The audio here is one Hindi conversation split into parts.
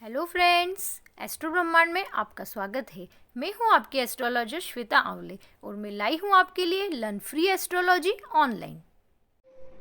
हेलो फ्रेंड्स, एस्ट्रो ब्रह्मांड में आपका स्वागत है। मैं हूं आपकी एस्ट्रोलॉजर श्वेता आंवले और मैं लाई हूं आपके लिए लर्न फ्री एस्ट्रोलॉजी ऑनलाइन।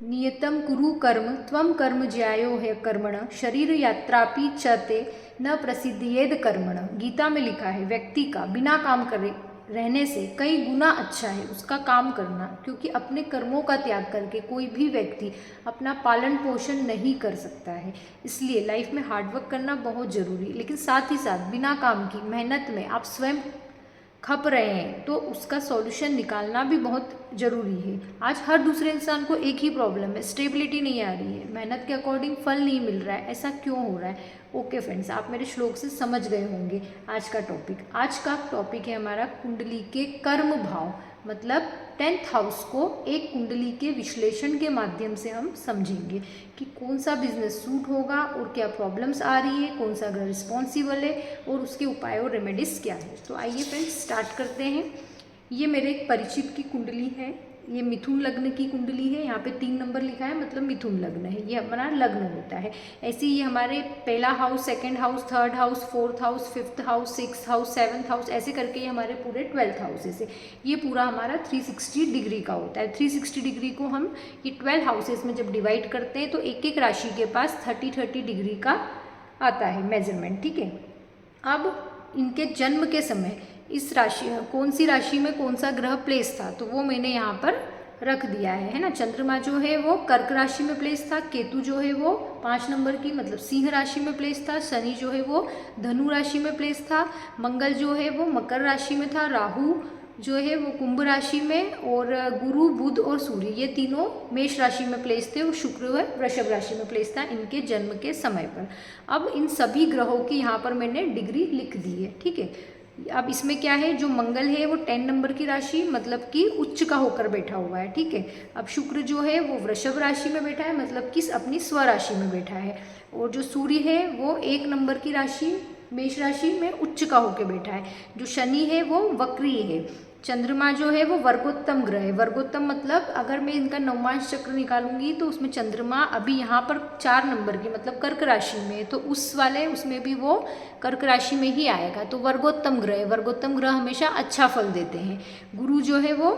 नियतम कुरु कर्म त्वम कर्म ज्यायो है कर्मण शरीर यात्रापि चते न प्रसिद्धियेद कर्मण। गीता में लिखा है व्यक्ति का बिना काम करे रहने से कई गुना अच्छा है उसका काम करना, क्योंकि अपने कर्मों का त्याग करके कोई भी व्यक्ति अपना पालन पोषण नहीं कर सकता है। इसलिए लाइफ में हार्डवर्क करना बहुत ज़रूरी है, लेकिन साथ ही साथ बिना काम की मेहनत में आप स्वयं खप रहे हैं तो उसका सॉल्यूशन निकालना भी बहुत ज़रूरी है। आज हर दूसरे इंसान को एक ही प्रॉब्लम है, स्टेबिलिटी नहीं आ रही है, मेहनत के अकॉर्डिंग फल नहीं मिल रहा है। ऐसा क्यों हो रहा है? ओके फ्रेंड्स, आप मेरे श्लोक से समझ गए होंगे आज का टॉपिक। आज का टॉपिक है हमारा कुंडली के कर्म भाव, मतलब 10th हाउस को एक कुंडली के विश्लेषण के माध्यम से हम समझेंगे कि कौन सा बिजनेस सूट होगा और क्या प्रॉब्लम्स आ रही है, कौन सा ग्रह रिस्पॉन्सिबल है और उसके उपाय और रेमेडीज क्या है। तो आइए फ्रेंड्स स्टार्ट करते हैं। ये मेरे एक परिचित की कुंडली है, ये मिथुन लग्न की कुंडली है। यहाँ पे 3 नंबर लिखा है, मतलब मिथुन लग्न है, ये हमारा लग्न होता है। ऐसे ही ये हमारे पहला house, second house, third house, fourth house, fifth house, six house, seventh house, ऐसे करके ये हमारे पूरे 12th हाउसेस है। ये पूरा हमारा 360 डिग्री का होता है। 360 डिग्री को हम ये 12 हाउसेस में जब डिवाइड करते हैं तो एक एक राशि के पास 30-30 डिग्री का आता है मेजरमेंट, ठीक है। अब इनके जन्म के समय इस राशि कौन सी राशि में कौन सा ग्रह प्लेस था तो वो मैंने यहाँ पर रख दिया है ना। चंद्रमा जो है वो कर्क राशि में प्लेस था, केतु जो है वो 5 नंबर की मतलब सिंह राशि में प्लेस था, शनि जो है वो धनु राशि में प्लेस था, मंगल जो है वो मकर राशि में था, राहु जो है वो कुंभ राशि में, और गुरु बुध और सूर्य ये तीनों मेष राशि में प्लेस थे और शुक्र है वृषभ राशि में प्लेस था इनके जन्म के समय पर। अब इन सभी ग्रहों की यहाँ पर मैंने डिग्री लिख दी है, ठीक है। अब इसमें क्या है, जो मंगल है वो 10 नंबर की राशि मतलब कि उच्च का होकर बैठा हुआ है, ठीक है। अब शुक्र जो है वो वृषभ राशि में बैठा है, मतलब कि अपनी स्व राशि में बैठा है, और जो सूर्य है वो 1 नंबर की राशि मेष राशि में उच्च का होकर बैठा है। जो शनि है वो वक्रीय है। चंद्रमा जो है वो वर्गोत्तम ग्रह है। वर्गोत्तम मतलब अगर मैं इनका नवमांश चक्र निकालूंगी तो उसमें चंद्रमा अभी यहाँ पर 4 नंबर की मतलब कर्क राशि में, तो उस वाले उसमें भी वो कर्क राशि में ही आएगा, तो वर्गोत्तम ग्रह है। वर्गोत्तम ग्रह हमेशा अच्छा फल देते हैं। गुरु जो है वो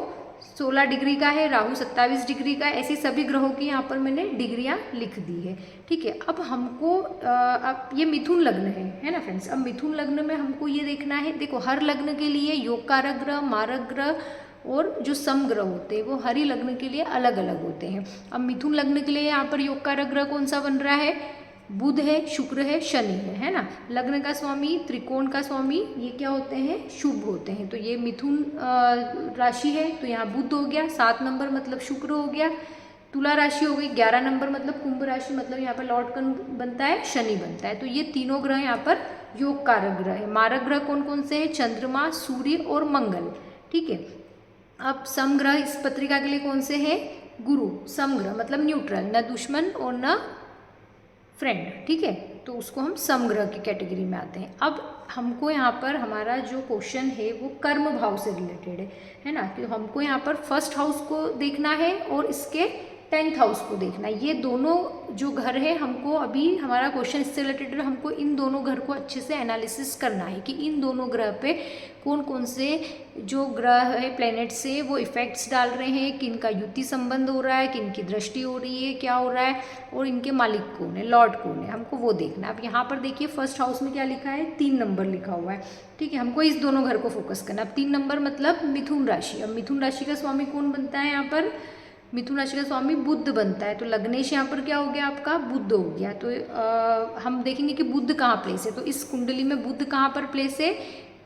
16 डिग्री का है, राहु 27 डिग्री का है। ऐसे सभी ग्रहों की यहाँ पर मैंने डिग्रियाँ लिख दी है, ठीक है। अब हमको अब ये मिथुन लग्न है ना फ्रेंड्स। अब मिथुन लग्न में हमको ये देखना है, देखो हर लग्न के लिए योग कारक ग्रह, मारक ग्रह और जो समग्रह होते हैं वो हर ही लग्न के लिए अलग अलग होते हैं। अब मिथुन लग्न के लिए यहाँ पर योग कारक ग्रह कौन सा बन रहा है? बुध है, शुक्र है, शनि है ना। लग्न का स्वामी, त्रिकोण का स्वामी, ये क्या होते हैं? शुभ होते हैं। तो ये मिथुन राशि है तो यहाँ बुध हो गया, 7 नंबर मतलब शुक्र हो गया। तुला राशि हो गई 11 नंबर मतलब कुंभ राशि, मतलब यहाँ पर लॉर्ड कौन बनता है? शनि बनता है। तो ये तीनों ग्रह यहाँ पर योग कारक ग्रह है। मारक ग्रह कौन कौन से हैं? चंद्रमा, सूर्य और मंगल, ठीक है। अब समग्रह इस पत्रिका के लिए कौन से हैं? गुरु। समग्रह मतलब न्यूट्रल, न दुश्मन और न फ्रेंड, ठीक है। तो उसको हम समग्रह की कैटेगरी में आते हैं। अब हमको यहाँ पर हमारा जो क्वेश्चन है वो कर्म भाव से रिलेटेड है ना। कि हमको यहाँ पर फर्स्ट हाउस को देखना है और इसके 10th हाउस को देखना है। ये दोनों जो घर है हमको अभी हमारा क्वेश्चन इससे रिलेटेड है, हमको इन दोनों घर को अच्छे से एनालिसिस करना है कि इन दोनों ग्रह पे कौन कौन से जो ग्रह है प्लैनेट से वो इफेक्ट्स डाल रहे हैं, किन का युति संबंध हो रहा है, किन की दृष्टि हो रही है, क्या हो रहा है, और इनके मालिक कौन है, लॉर्ड कौन है, हमको वो देखना है। अब यहाँ पर देखिए फर्स्ट हाउस में क्या लिखा है? 3 नंबर लिखा हुआ है, ठीक है। हमको इस दोनों घर को फोकस करना। अब 3 नंबर मतलब मिथुन राशि। अब मिथुन राशि का स्वामी कौन बनता है? यहाँ पर मिथुन राशि का स्वामी बुध बनता है। तो लग्नेश यहाँ पर क्या हो गया आपका? बुध हो गया। तो हम देखेंगे कि बुध कहाँ प्लेस है। तो इस कुंडली में बुध कहाँ पर प्लेस है?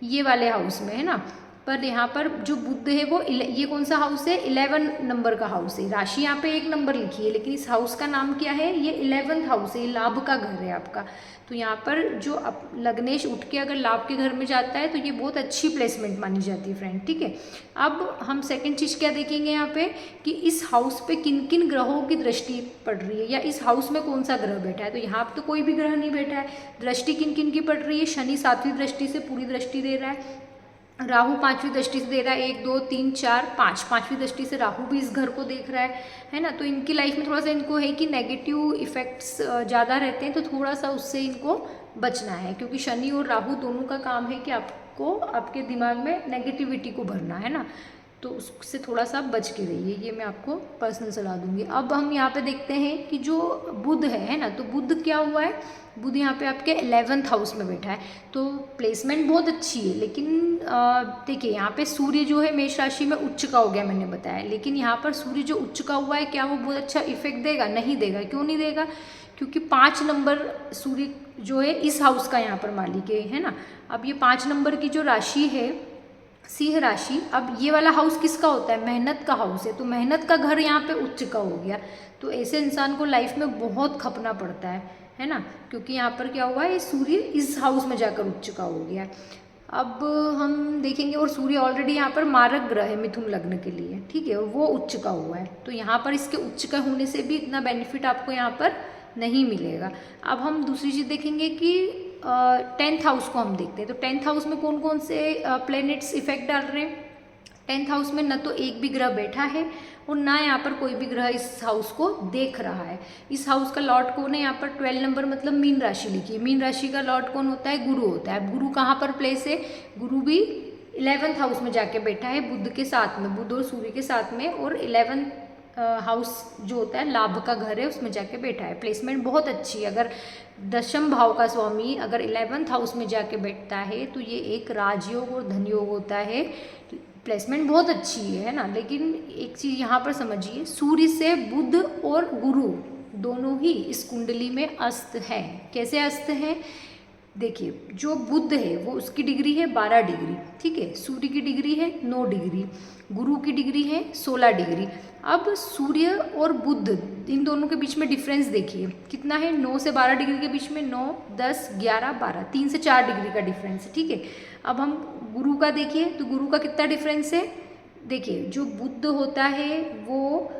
ये वाले हाउस में है ना। पर यहाँ पर जो बुध है वो ये कौन सा हाउस है? 11 नंबर का हाउस है। राशि यहाँ पे 1 नंबर लिखी है लेकिन इस हाउस का नाम क्या है? ये 11th हाउस है, लाभ का घर है आपका। तो यहाँ पर जो लग्नेश उठ के अगर लाभ के घर में जाता है तो ये बहुत अच्छी प्लेसमेंट मानी जाती है फ्रेंड, ठीक है। अब हम सेकंड चीज़ क्या देखेंगे यहाँ पे कि इस हाउस पे किन किन ग्रहों की दृष्टि पड़ रही है या इस हाउस में कौन सा ग्रह बैठा है। तो यहाँ पर तो कोई भी ग्रह नहीं बैठा है। दृष्टि किन किन की पड़ रही है? शनि 7वीं दृष्टि से पूरी दृष्टि दे रहा है, राहु 5वीं दृष्टि से दे रहा है, 1 2 3 4 5 5वीं दृष्टि से राहु भी इस घर को देख रहा है ना। तो इनकी लाइफ में थोड़ा सा इनको है कि नेगेटिव इफेक्ट्स ज़्यादा रहते हैं, तो थोड़ा सा उससे इनको बचना है, क्योंकि शनि और राहु दोनों का काम है कि आपको आपके दिमाग में नेगेटिविटी को भरना है ना, तो उससे थोड़ा सा बच के रहिए, ये मैं आपको पर्सनल सलाह दूंगी। अब हम यहाँ पे देखते हैं कि जो बुध है ना, तो बुध क्या हुआ है, बुध यहाँ पे आपके 11th हाउस में बैठा है, तो प्लेसमेंट बहुत अच्छी है। लेकिन देखिए यहाँ पे सूर्य जो है मेष राशि में उच्च का हो गया, मैंने बताया, लेकिन यहाँ पर सूर्य जो उच्च का हुआ है, क्या वो बहुत अच्छा इफेक्ट देगा? नहीं देगा। क्यों नहीं देगा? क्योंकि 5 नंबर सूर्य जो है इस हाउस का यहाँ पर मालिक है ना। अब ये 5 नंबर की जो राशि है सिंह राशि, अब ये वाला हाउस किसका होता है? मेहनत का हाउस है, तो मेहनत का घर यहाँ पे उच्च का हो गया, तो ऐसे इंसान को लाइफ में बहुत खपना पड़ता है ना, क्योंकि यहाँ पर क्या हुआ है, सूर्य इस हाउस में जाकर उच्च का हो गया। अब हम देखेंगे, और सूर्य ऑलरेडी यहाँ पर मारक ग्रह है मिथुन लग्न के लिए, ठीक है, और वो उच्च का हुआ है, तो यहाँ पर इसके उच्च का होने से भी इतना बेनिफिट आपको यहाँ पर नहीं मिलेगा। अब हम दूसरी चीज़ देखेंगे कि 10th हाउस को हम देखते हैं, तो 10th हाउस में कौन कौन से प्लैनेट्स इफेक्ट डाल रहे हैं? 10th हाउस में न तो एक भी ग्रह बैठा है और ना यहाँ पर कोई भी ग्रह इस हाउस को देख रहा है। इस हाउस का लॉर्ड कौन है? यहाँ पर 12 नंबर मतलब मीन राशि लिखी है, मीन राशि का लॉर्ड कौन होता है? गुरु होता है। गुरु कहाँ पर प्लेस है? गुरु भी 11th हाउस में जाके बैठा है, बुध के साथ में, बुध और सूर्य के साथ में, और 11th हाउस जो होता है लाभ का घर है, उसमें जाके बैठा है। प्लेसमेंट बहुत अच्छी है। अगर दशम भाव का स्वामी अगर 11th हाउस में जाके बैठता है तो ये एक राजयोग और धनयोग होता है। प्लेसमेंट बहुत अच्छी है ना। लेकिन एक चीज़ यहाँ पर समझिए, सूर्य से बुध और गुरु दोनों ही इस कुंडली में अस्त है। कैसे अस्त है? देखिए, जो बुध है वो उसकी डिग्री है 12 डिग्री, ठीक है, सूर्य की डिग्री है 9 डिग्री, गुरु की डिग्री है 16 डिग्री। अब सूर्य और बुध इन दोनों के बीच में डिफरेंस देखिए कितना है, 9 से 12 डिग्री के बीच में 9, 10, 11, 12, 3 से 4 डिग्री का डिफरेंस है, ठीक है। अब हम गुरु का देखिए, तो गुरु का कितना डिफरेंस है? देखिए, जो बुध होता है वो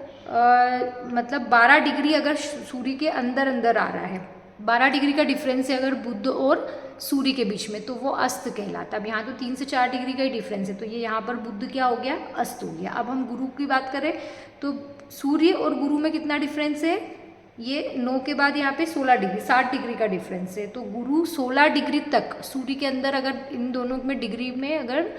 मतलब 12 डिग्री अगर सूर्य के अंदर अंदर आ रहा है, 12 डिग्री का डिफरेंस है अगर बुध और सूर्य के बीच में, तो वो अस्त कहलाता है। अब यहाँ तो 3 से 4 डिग्री का ही डिफरेंस है, तो ये यहाँ पर बुध क्या हो गया? अस्त हो गया। अब हम गुरु की बात करें तो सूर्य और गुरु में कितना डिफरेंस है? ये 9 के बाद यहाँ पे 16 डिग्री, 60 डिग्री का डिफरेंस है। तो गुरु 16 डिग्री तक सूर्य के अंदर, अगर इन दोनों में डिग्री में अगर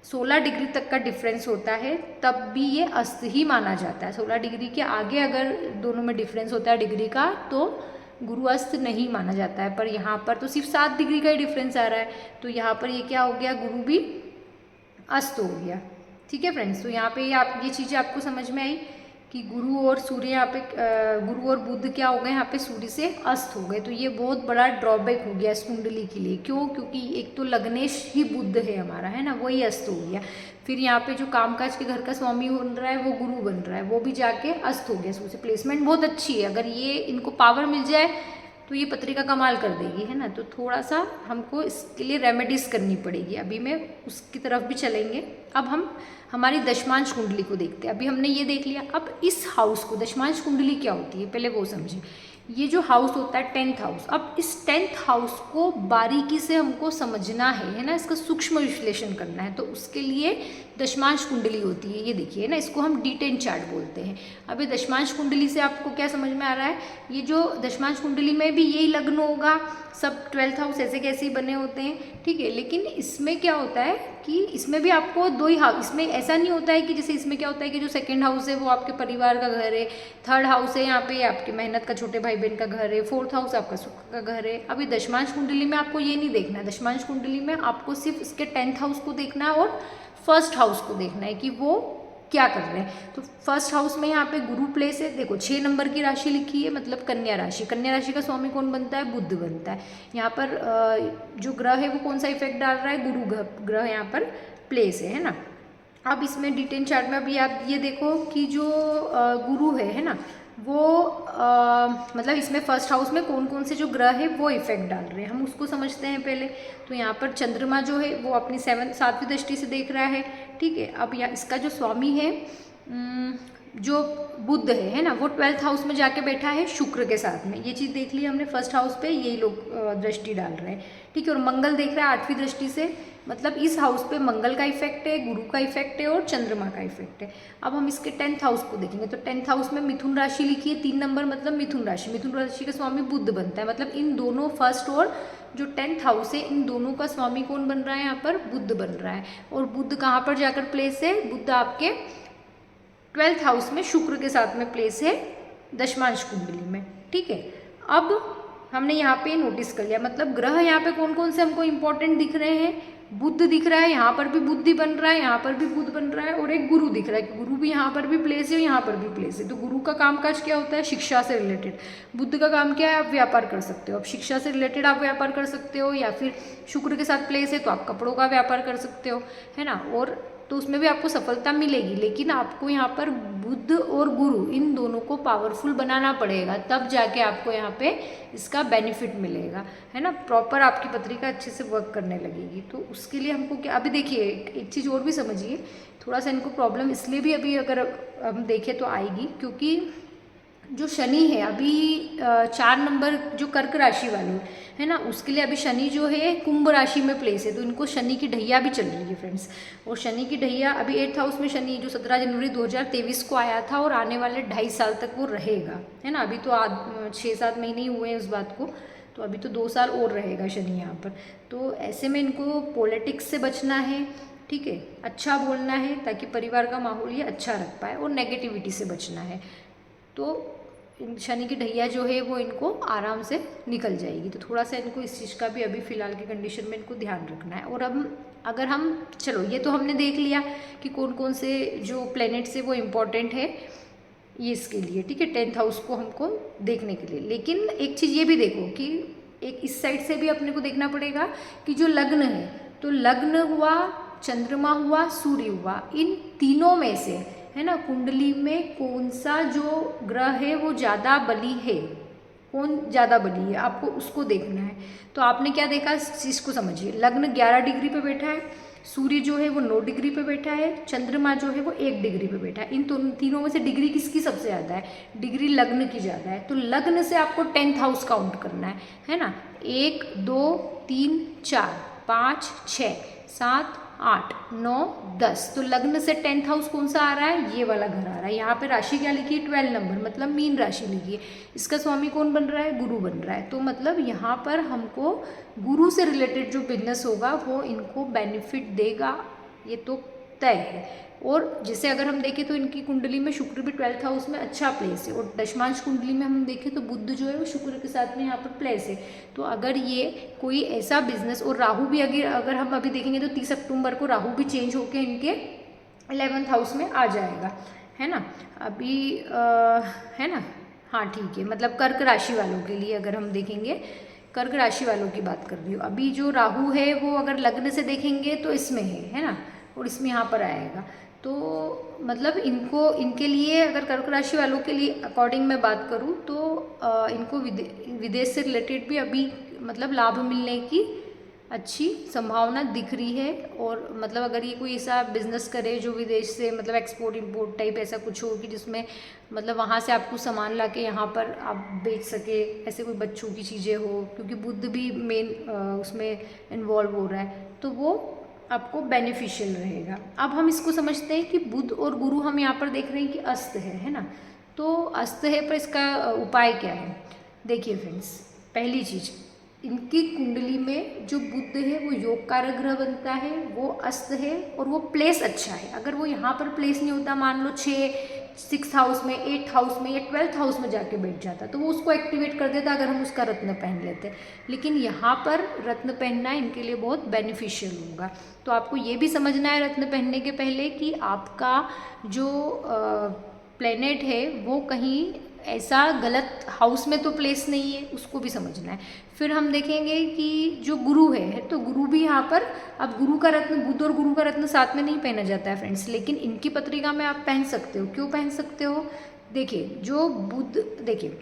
16 डिग्री तक का डिफरेंस होता है तब भी ये अस्त ही माना जाता है। 16 डिग्री के आगे अगर दोनों में डिफरेंस होता है डिग्री का तो गुरु अस्त नहीं माना जाता है। पर यहाँ पर तो सिर्फ 7 डिग्री का ही डिफरेंस आ रहा है, तो यहाँ पर ये क्या हो गया? गुरु भी अस्त हो गया। ठीक है फ्रेंड्स, तो यहाँ पे आप ये चीज़ें आपको समझ में आई कि गुरु और सूर्य यहाँ पे गुरु और बुध क्या हो गए? यहाँ पे सूर्य से अस्त हो गए। तो ये बहुत बड़ा ड्रॉबैक हो गया इस कुंडली के लिए। क्यों? क्योंकि एक तो लग्नेश ही बुध है हमारा, है ना, वही अस्त हो गया। फिर यहाँ पे जो कामकाज के घर का स्वामी बन रहा है वो गुरु बन रहा है, वो भी जाके अस्त हो गया सूर्य। प्लेसमेंट बहुत अच्छी है, अगर ये इनको पावर मिल जाए तो ये पत्रिका कमाल कर देगी, है ना। तो थोड़ा सा हमको इसके लिए रेमेडीज करनी पड़ेगी, अभी मैं उसकी तरफ भी चलेंगे। अब हम हमारी दशमांश कुंडली को देखते हैं। अभी हमने ये देख लिया, अब इस हाउस को, दशमांश कुंडली क्या होती है पहले वो समझे। ये जो हाउस होता है 10th हाउस, अब इस 10th हाउस को बारीकी से हमको समझना है ना, इसका सूक्ष्म विश्लेषण करना है, तो उसके लिए दशमांश कुंडली होती है। ये देखिए ना, इसको हम D10 चार्ट बोलते हैं। अब ये दशमांश कुंडली से आपको क्या समझ में आ रहा है? ये जो दशमांश कुंडली में भी यही लग्न होगा, सब 12th हाउस ऐसे कैसे ही बने होते हैं, ठीक है। लेकिन इसमें क्या होता है कि इसमें भी आपको 2 ही हाउस, इसमें ऐसा नहीं होता है कि जैसे इसमें क्या होता है कि जो 2nd हाउस है वो आपके परिवार का घर है, 3rd हाउस है यहाँ पे आपके मेहनत का छोटे भाई बहन का घर है, 4th हाउस आपका सुख का घर है। अभी दशमांश कुंडली में आपको ये नहीं देखना है। दशमांश कुंडली में आपको सिर्फ इसके 10th हाउस को देखना है और 1st हाउस को देखना है कि वो क्या कर रहे हैं। तो 1st हाउस में यहाँ पे गुरु प्लेस है, देखो 6 नंबर की राशि लिखी है, मतलब कन्या राशि। कन्या राशि का स्वामी कौन बनता है? बुध बनता है। यहाँ पर जो ग्रह है वो कौन सा इफेक्ट डाल रहा है? गुरु ग्रह यहाँ पर प्लेस है ना। अब इसमें D10 चार्ट में अभी आप ये देखो कि जो गुरु है ना, वो मतलब इसमें 1st हाउस में कौन कौन से जो ग्रह है वो इफेक्ट डाल रहे हैं, हम उसको समझते हैं पहले। तो यहाँ पर चंद्रमा जो है वो अपनी 7वीं दृष्टि से देख रहा है, ठीक है। अब यहाँ इसका जो स्वामी है जो बुध है ना, वो 12th हाउस में जाके बैठा है शुक्र के साथ में। ये चीज़ देख ली हमने, फर्स्ट हाउस पे यही लोग दृष्टि डाल रहे हैं, ठीक है। और मंगल देख रहा है 8वीं दृष्टि से, मतलब इस हाउस पे मंगल का इफेक्ट है, गुरु का इफेक्ट है और चंद्रमा का इफेक्ट है। अब हम इसके 10th हाउस को देखेंगे तो 10th हाउस में मिथुन राशि लिखी है, 3 नंबर मतलब मिथुन राशि। मिथुन राशि का स्वामी बुध बनता है, मतलब इन दोनों फर्स्ट और जो 10th हाउस है, इन दोनों का स्वामी कौन बन रहा है, यहाँ पर बुध बन रहा है। और बुध कहाँ पर जाकर प्लेस है, बुध आपके 12th हाउस में शुक्र के साथ में प्लेस है दशमांश कुंडली में, ठीक है। अब हमने यहाँ पे नोटिस कर लिया, मतलब ग्रह यहाँ पे कौन कौन से हमको इंपॉर्टेंट दिख रहे हैं। बुध दिख रहा है, यहाँ पर भी बुद्धि बन रहा है, यहाँ पर भी बुध बन रहा है, और एक गुरु दिख रहा है, गुरु भी यहाँ पर भी प्लेस है, यहाँ पर भी प्लेस है। तो गुरु का कामकाज क्या होता है, शिक्षा से रिलेटेड। बुध का काम क्या है, आप व्यापार कर सकते हो। अब शिक्षा से रिलेटेड आप व्यापार कर सकते हो, या फिर शुक्र के साथ प्लेस है तो आप कपड़ों का व्यापार कर सकते हो, है ना। और तो उसमें भी आपको सफलता मिलेगी, लेकिन आपको यहाँ पर बुध और गुरु इन दोनों को पावरफुल बनाना पड़ेगा, तब जाके आपको यहाँ पे इसका बेनिफिट मिलेगा, है ना। प्रॉपर आपकी पत्रिका अच्छे से वर्क करने लगेगी। तो उसके लिए हमको क्या, अभी देखिए एक चीज़ और भी समझिए, थोड़ा सा इनको प्रॉब्लम इसलिए भी अभी अगर हम देखें तो आएगी, क्योंकि जो शनि है अभी 4 नंबर जो कर्क राशि वाले है ना, उसके लिए अभी शनि जो है कुंभ राशि में प्लेस है, तो इनको शनि की ढैया भी चल रही है फ्रेंड्स। और शनि की ढैया अभी 8th हाउस में शनि जो 17 जनवरी 2023 को आया था, और आने वाले 2.5 साल तक वो रहेगा, है ना। अभी तो 6-7 महीने ही हुए हैं उस बात को, तो अभी तो 2 साल और रहेगा शनि यहाँ पर। तो ऐसे में इनको पॉलिटिक्स से बचना है, ठीक है, अच्छा बोलना है ताकि परिवार का माहौल ये अच्छा रख पाए, और नेगेटिविटी से बचना है। तो शनि की ढैया जो है वो इनको आराम से निकल जाएगी। तो थोड़ा सा इनको इस चीज़ का भी अभी फ़िलहाल की कंडीशन में इनको ध्यान रखना है। और अब अगर हम चलो, ये तो हमने देख लिया कि कौन कौन से जो प्लैनेट्स है वो इम्पॉर्टेंट है ये इसके लिए, ठीक है, 10th हाउस को हमको देखने के लिए। लेकिन एक चीज़ ये भी देखो कि एक इस साइड से भी अपने को देखना पड़ेगा कि जो लग्न है, तो लग्न हुआ, चंद्रमा हुआ, सूर्य हुआ, इन तीनों में से, है ना, कुंडली में कौन सा जो ग्रह है वो ज़्यादा बली है, कौन ज़्यादा बली है, आपको उसको देखना है। तो आपने क्या देखा, इस चीज़ को समझिए। लग्न 11 डिग्री पे बैठा है, सूर्य जो है वो 9 डिग्री पे बैठा है, चंद्रमा जो है वो 1 डिग्री पे बैठा है। इन तीनों में से डिग्री किसकी सबसे ज़्यादा है, डिग्री लग्न की ज़्यादा है। तो लग्न से आपको 10th हाउस काउंट करना है ना। 1 2 3 4 5 6 7 8 9 10, तो लग्न से 10th हाउस कौन सा आ रहा है, ये वाला घर आ रहा है। यहाँ पे राशि क्या लिखी है, 12 नंबर, मतलब मीन राशि लिखी है। इसका स्वामी कौन बन रहा है, गुरु बन रहा है। तो मतलब यहाँ पर हमको गुरु से रिलेटेड जो बिजनेस होगा वो इनको बेनिफिट देगा, ये तो तय है। और जैसे अगर हम देखें तो इनकी कुंडली में शुक्र भी 12th हाउस में अच्छा प्लेस है, और दशमांश कुंडली में हम देखें तो बुध जो है वो शुक्र के साथ में यहाँ पर प्लेस है। तो अगर ये कोई ऐसा बिजनेस, और राहु भी अगर हम अभी देखेंगे तो 30 अक्टूबर को राहु भी चेंज होकर इनके 11th हाउस में आ जाएगा, है ना। अभी है ना, हाँ ठीक है, मतलब कर्क राशि वालों के लिए अगर हम देखेंगे, कर्क राशि वालों की बात कर रही हूँ। अभी जो राहु है वो अगर लग्न से देखेंगे तो इसमें है ना, और इसमें यहाँ पर आएगा। तो मतलब इनके लिए अगर कर्क राशि वालों के लिए अकॉर्डिंग मैं बात करूँ तो इनको विदेश से रिलेटेड भी अभी मतलब लाभ मिलने की अच्छी संभावना दिख रही है। और मतलब अगर ये कोई ऐसा बिजनेस करे जो विदेश से मतलब एक्सपोर्ट इंपोर्ट टाइप ऐसा कुछ हो कि जिसमें मतलब वहाँ से आपको सामान ला के यहाँ पर आप बेच सके, ऐसे कोई बच्चों की चीज़ें हो, क्योंकि बुध भी मेन उसमें इन्वॉल्व हो रहा है, तो वो आपको बेनिफिशियल रहेगा। अब हम इसको समझते हैं कि बुध और गुरु हम यहाँ पर देख रहे हैं कि अस्त है ना। तो अस्त है पर इसका उपाय क्या है, देखिए फ्रेंड्स, पहली चीज़ इनकी कुंडली में जो बुध है वो योग कारक ग्रह बनता है, वो अस्त है और वो प्लेस अच्छा है। अगर वो यहाँ पर प्लेस नहीं होता, मान लो 6th हाउस में, 8th हाउस में या 12th हाउस में जाके बैठ जाता, तो वो उसको एक्टिवेट कर देता अगर हम उसका रत्न पहन लेते। लेकिन यहाँ पर रत्न पहनना इनके लिए बहुत बेनिफिशियल होगा। तो आपको ये भी समझना है रत्न पहनने के पहले कि आपका जो प्लेनेट है वो कहीं ऐसा गलत हाउस में तो प्लेस नहीं है, उसको भी समझना है। फिर हम देखेंगे कि जो गुरु है तो गुरु भी यहाँ पर, अब गुरु का रत्न, बुध और गुरु का रत्न साथ में नहीं पहना जाता है फ्रेंड्स, लेकिन इनकी पत्रिका में आप पहन सकते हो। क्यों पहन सकते हो, देखिए जो बुध, देखिए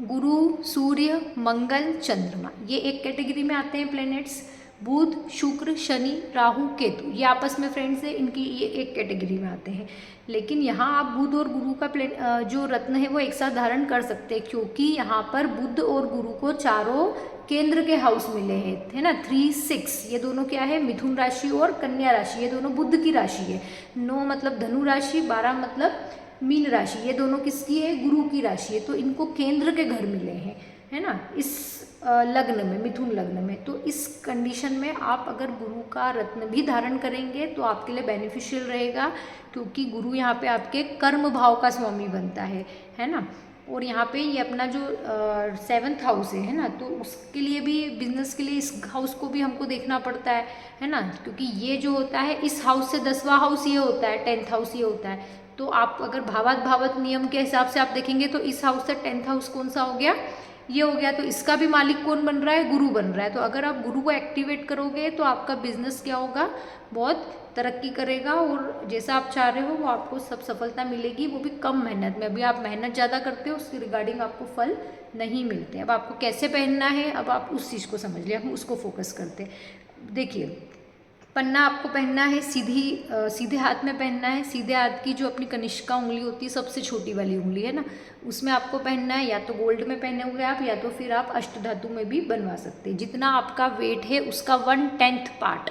गुरु, सूर्य, मंगल, चंद्रमा, ये एक कैटेगरी में आते हैं प्लैनेट्स। बुध, शुक्र, शनि, राहु, केतु, ये आपस में फ्रेंड्स है, इनकी ये एक कैटेगरी में आते हैं। लेकिन यहाँ आप बुध और गुरु का जो रत्न है वो एक साथ धारण कर सकते हैं, क्योंकि यहाँ पर बुध और गुरु को चारों केंद्र के हाउस मिले हैं, है ना। 3, 6 ये दोनों क्या है, मिथुन राशि और कन्या राशि, ये दोनों बुध की राशि है। 9 मतलब धनु राशि, 12 मतलब मीन राशि, ये दोनों किसकी है, गुरु की राशि है। तो इनको केंद्र के घर मिले हैं, है ना, इस लग्न में, मिथुन लग्न में। तो इस कंडीशन में आप अगर गुरु का रत्न भी धारण करेंगे तो आपके लिए बेनिफिशियल रहेगा, क्योंकि गुरु यहाँ पे आपके कर्म भाव का स्वामी बनता है ना। और यहाँ पे ये अपना जो 7th हाउस है ना, तो उसके लिए भी, बिजनेस के लिए इस हाउस को भी हमको देखना पड़ता है ना, क्योंकि ये जो होता है इस हाउस से 10वां हाउस ये होता है, 10th हाउस ये होता है। तो आप अगर भावात नियम के हिसाब से आप देखेंगे तो इस हाउस से 10th हाउस कौन सा हो गया, ये हो गया। तो इसका भी मालिक कौन बन रहा है, गुरु बन रहा है। तो अगर आप गुरु को एक्टिवेट करोगे तो आपका बिजनेस क्या होगा, बहुत तरक्की करेगा, और जैसा आप चाह रहे हो वो आपको सब सफलता मिलेगी, वो भी कम मेहनत में। अभी आप मेहनत ज़्यादा करते हो, उसके रिगार्डिंग आपको फल नहीं मिलते। अब आपको कैसे पहनना है, अब आप उस चीज़ को समझ लिया, हम उसको फोकस करते। देखिए, पन्ना आपको पहनना है सीधे हाथ में पहनना है। सीधे हाथ की जो अपनी कनिष्का उंगली होती है, सबसे छोटी वाली उंगली है ना, उसमें आपको पहनना है। या तो गोल्ड में पहने हुए आप, या तो फिर आप अष्टधातु में भी बनवा सकते हैं। जितना आपका वेट है उसका 1/10 पार्ट,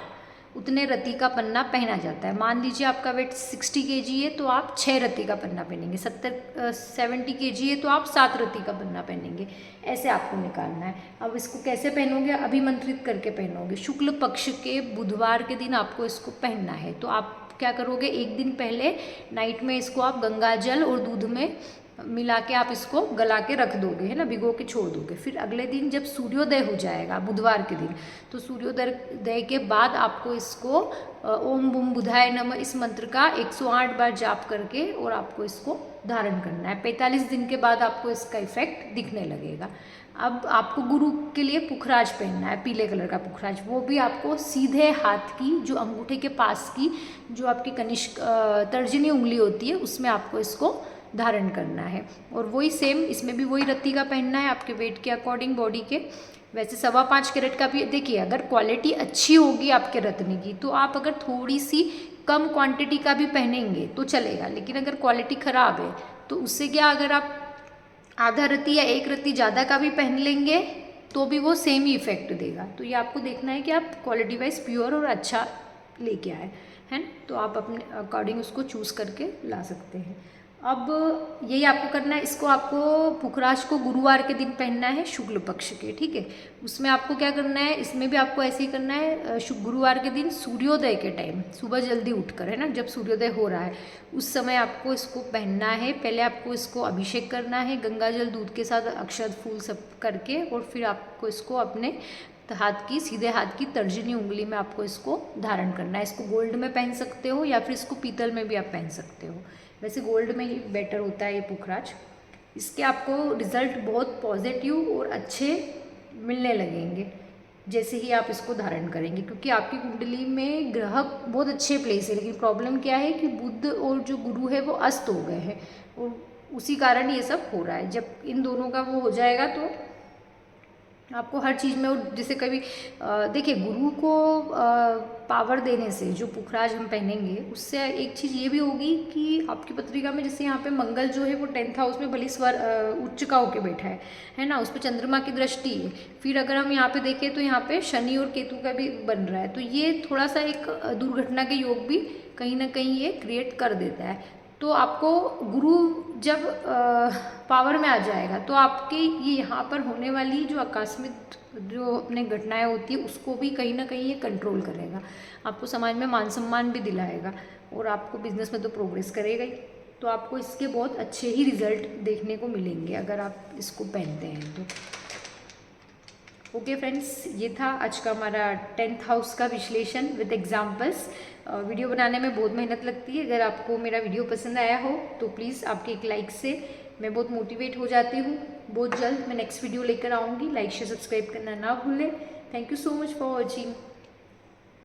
उतने रत्ती का पन्ना पहना जाता है। मान लीजिए आपका वेट 60 kg है तो आप 6 रत्ती का पन्ना पहनेंगे। 70 kg है तो आप 7 रत्ती का पन्ना पहनेंगे। ऐसे आपको निकालना है। अब इसको कैसे पहनोगे, अभिमंत्रित करके पहनोगे। शुक्ल पक्ष के बुधवार के दिन आपको इसको पहनना है। तो आप क्या करोगे, एक दिन पहले नाइट में इसको आप गंगा जल और दूध में मिला के आप इसको गला के रख दोगे, है ना, भिगो के छोड़ दोगे। फिर अगले दिन जब सूर्योदय हो जाएगा बुधवार के दिन, तो सूर्योदय के बाद आपको इसको ओम बुम बुधाय नमः इस मंत्र का 108 बार जाप करके और आपको इसको धारण करना है। 45 दिन के बाद आपको इसका इफेक्ट दिखने लगेगा। अब आपको गुरु के लिए पुखराज पहनना है, पीले कलर का पुखराज। वो भी आपको सीधे हाथ की, जो अंगूठे के पास की, जो आपकी कनिष्क तर्जनी उंगली होती है, उसमें आपको इसको धारण करना है। और वही सेम इसमें भी वही रत्ती का पहनना है, आपके वेट के अकॉर्डिंग, बॉडी के। वैसे 5.25 कैरेट का भी देखिए, अगर क्वालिटी अच्छी होगी आपके रत्न की तो आप अगर थोड़ी सी कम क्वांटिटी का भी पहनेंगे तो चलेगा। लेकिन अगर क्वालिटी ख़राब है तो उससे क्या, अगर आप आधा रत्ती या 1 रत्ती ज़्यादा का भी पहन लेंगे तो भी वो सेम ही इफेक्ट देगा। तो ये आपको देखना है कि आप क्वालिटी वाइज प्योर और अच्छा लेके आए, है ना। तो आप अपने अकॉर्डिंग उसको चूज़ करके ला सकते हैं। अब यही आपको करना है। इसको आपको पुखराज को गुरुवार के दिन पहनना है, शुक्ल पक्ष के, ठीक है। उसमें आपको क्या करना है, इसमें भी आपको ऐसे ही करना है। गुरुवार के दिन सूर्योदय के टाइम, सुबह जल्दी उठकर, है ना, जब सूर्योदय हो रहा है उस समय आपको इसको पहनना है। पहले आपको इसको अभिषेक करना है गंगा जल दूध के साथ, अक्षत फूल सब करके, और फिर आपको इसको अपने हाथ की, सीधे हाथ की तर्जनी उंगली में आपको इसको धारण करना है। इसको गोल्ड में पहन सकते हो या फिर इसको पीतल में भी आप पहन सकते हो। वैसे गोल्ड में ही बेटर होता है ये पुखराज। इसके आपको रिजल्ट बहुत पॉजिटिव और अच्छे मिलने लगेंगे जैसे ही आप इसको धारण करेंगे, क्योंकि आपकी कुंडली में ग्रह बहुत अच्छे प्लेस है। लेकिन प्रॉब्लम क्या है कि बुध और जो गुरु है वो अस्त हो गए हैं, और उसी कारण ये सब हो रहा है। जब इन दोनों का वो हो जाएगा तो आपको हर चीज़ में, जैसे कभी देखिए, गुरु को पावर देने से, जो पुखराज हम पहनेंगे उससे एक चीज़ ये भी होगी कि आपकी पत्रिका में, जैसे यहाँ पे मंगल जो है वो 10th हाउस में भली उच्च का होके बैठा है ना, उस पर चंद्रमा की दृष्टि है। फिर अगर हम यहाँ पे देखें तो यहाँ पे शनि और केतु का भी बन रहा है, तो ये थोड़ा सा एक दुर्घटना के योग भी कहीं ना कहीं ये क्रिएट कर देता है। तो आपको गुरु जब पावर में आ जाएगा तो आपके ये यहाँ पर होने वाली जो आकस्मिक जो अपने घटनाएं होती है उसको भी कहीं ना कहीं ये कंट्रोल करेगा। आपको समाज में मान सम्मान भी दिलाएगा, और आपको बिजनेस में तो प्रोग्रेस करेगा ही। तो आपको इसके बहुत अच्छे ही रिजल्ट देखने को मिलेंगे अगर आप इसको पहनते हैं तो। ओके फ्रेंड्स, ये था आज का हमारा 10th हाउस का विश्लेषण विद एग्जाम्पल्स। वीडियो बनाने में बहुत मेहनत लगती है। अगर आपको मेरा वीडियो पसंद आया हो तो प्लीज़ आपके एक लाइक से मैं बहुत मोटिवेट हो जाती हूँ। बहुत जल्द मैं नेक्स्ट वीडियो लेकर आऊँगी। लाइक शेयर सब्सक्राइब करना ना भूलें। Thank you so much for watching.